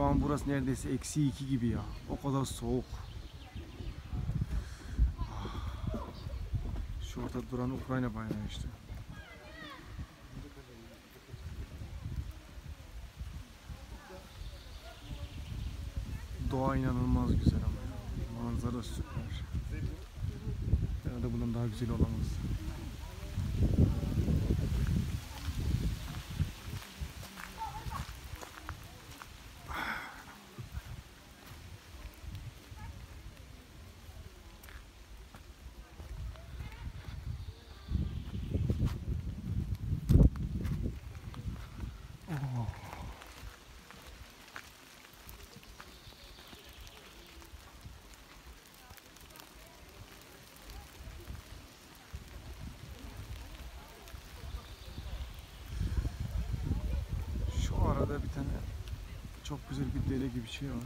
Şu an burası neredeyse -2 gibi ya. O kadar soğuk. Şu ortada duran Ukrayna bayrağı işte. Doğa inanılmaz güzel ama ya. Manzara süper. Herhalde bundan daha güzel olamaz. Arada bir tane çok güzel bir dere gibi bir şey var.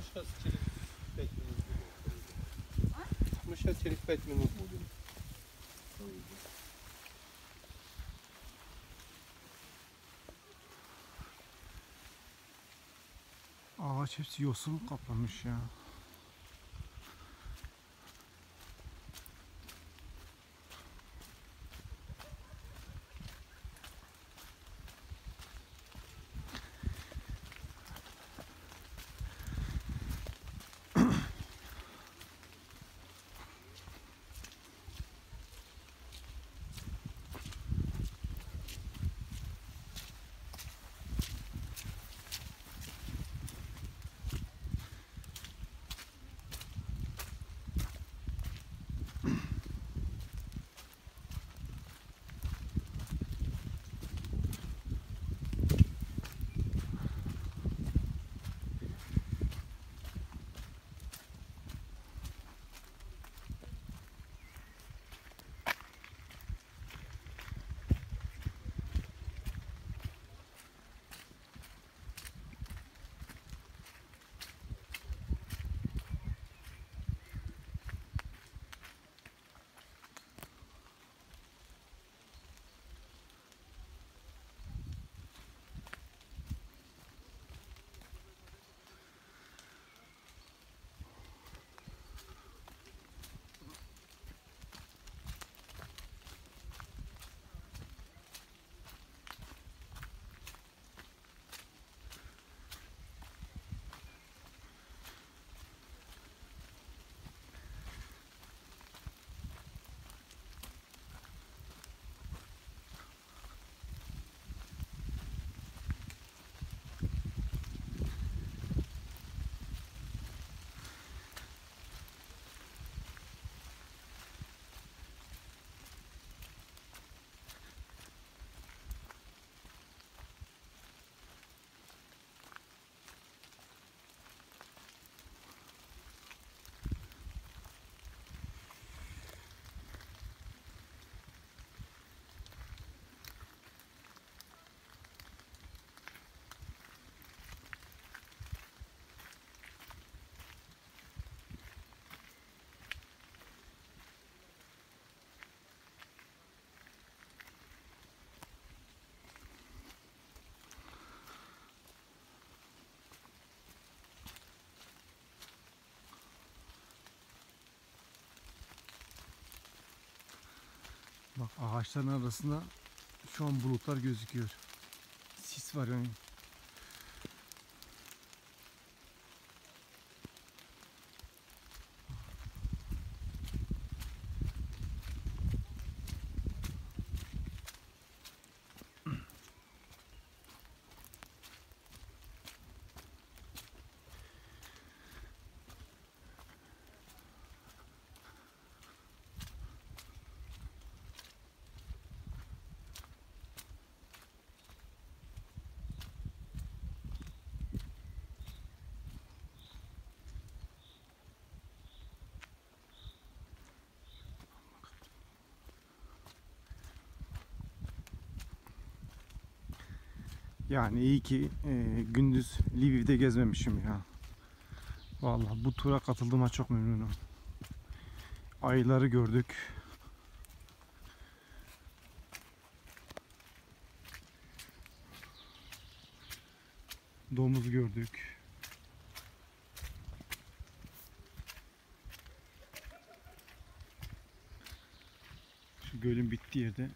Сейчас через 5 минут будем. Мы сейчас через 5 минут будем. Ağaç hepsi yosun kaplamış ya. Bak ağaçların arasında şu an bulutlar gözüküyor. Sis var yani. Yani iyi ki gündüz Lviv'de gezmemişim ya. Vallahi bu tura katıldığıma çok memnunum. Ayıları gördük. Domuz gördük. Şu gölün bittiği yerde